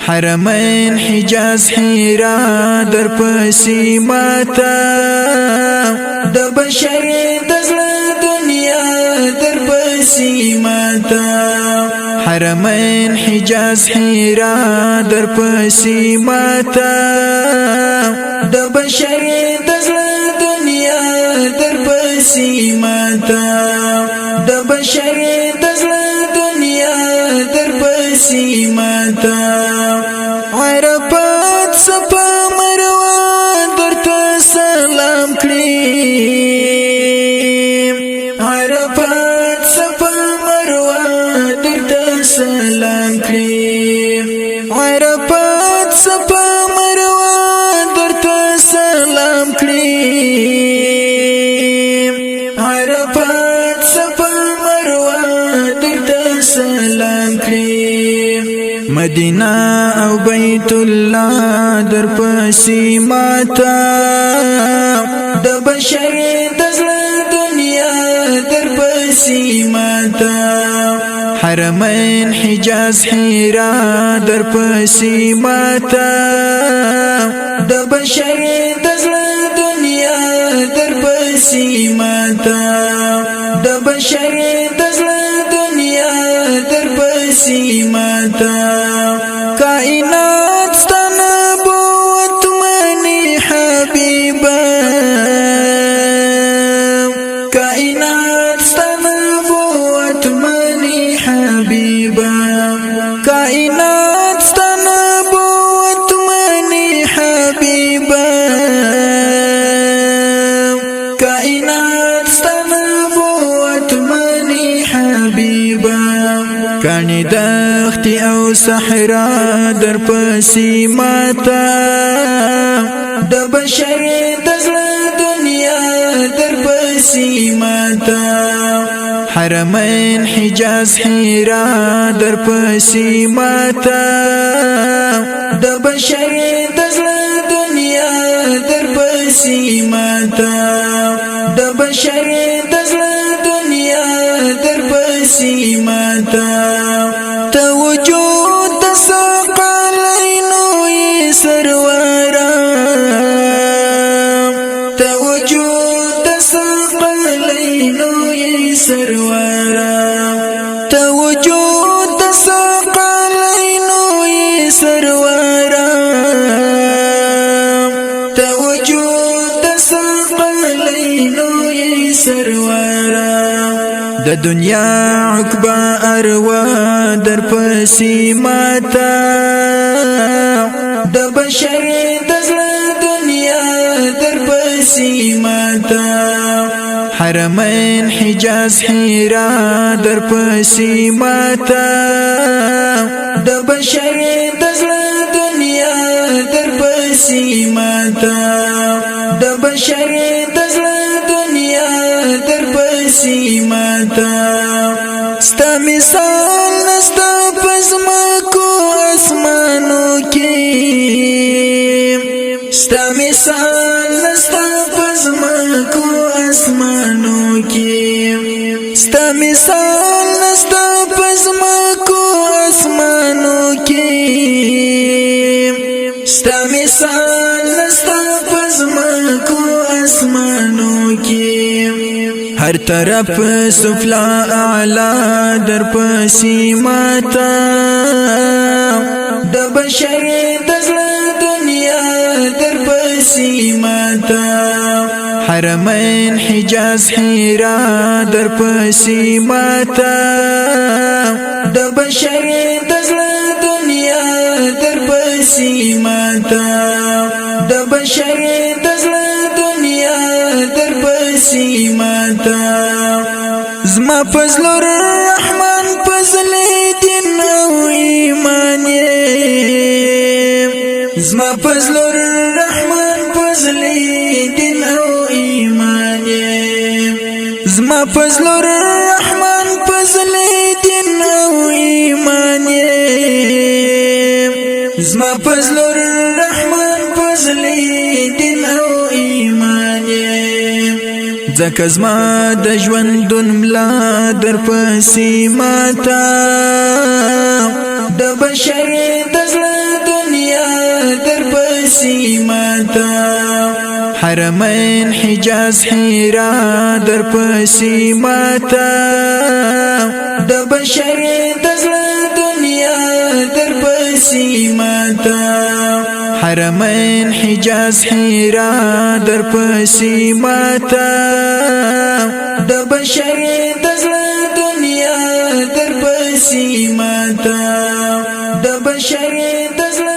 حرمین حجاز حیرا در پسی ماتا د بشر دزړه دنیا در پسی ماتا حرمین حجاز حیرا در پسی ماتا د بشر دزړه دنیا در پسی ماتا د بشر دزړه دنیا در پسی ماتا عرفات صفا مروه درته سلام کړی عرفات صفا مروه درته سلام کړی عرفات صفا مروه درته سلام کړی عرفات صفا مروه درته سلام کړی مدینہ او بیت الله در پسی ماتا د بشر دزړه دنیا در پسی ماتا حرمین حجاز حیرا در پسی ماتا د بشر دزړه دنیا در پسی ماتا د بشر دزړه دنیا در پسی ماتا کائنات ستنه بوت منی حبیبا کائنات ستنه بوت منی حبیبا کائنات ستنه بوت منی حبیبا کائنات ستنه بوت منی حبیبا کانی دختی او صحرا در پسی ماتا د بشر دزړه دنیا در پسی ماتا حرمین حجاز حیرا در پسی ماتا د بشر دزړه دنیا در پسی ماتا د بشر دزړه دنیا در پسی ماتا توجود د ثقلینو سرورا توجود د ثقلینو سرورا توجود د ثقلینو سرورا توجود د ثقلینو سرورا د دنیا عقبا اروا در پسی ماتا د بشر دزړه دنیا در پسی ماتا حرمین حجاز حیرا در پسی ماتا د بشر دزړه دنیا در پسی ماتا د بشر دزړه دنیا در پسی ماتا ستا مثال نستا پزماکو اسمانو کی ستا مثال نستا پزماکو اسمانو کی ستا مثال نستا پزماکو اسمانو کی ستا مثال نستا پزماکو اسمانو کی ہر طرف سفلا اعلی در پسی ماتا د بشر دزړه دنیا در پسی ماتا حرمین حجاز حیرا در پسی ماتا د بشر دزړه دنیا در پسی ماتا د بشر دزړه دنیا در پسی ماتا زما فضل الرحمن فضل دین او ایمان زما فضل الرحمن فضل دین او ایمان زما فضل الرحمن فضل دین او ایمان زما فضل الرحمن فضل دین او ایمان ځکه زما د ژوندون ملا در پسې ماته د بشر د زړه پسی ماتا حرمین حجاز حیرا در پسی ماتا د بشر دزل دنیا در پسی ماتا حرمین حجاز حیرا در پسی ماتا د بشر دزل دنیا در پسی ماتا د بشر دزل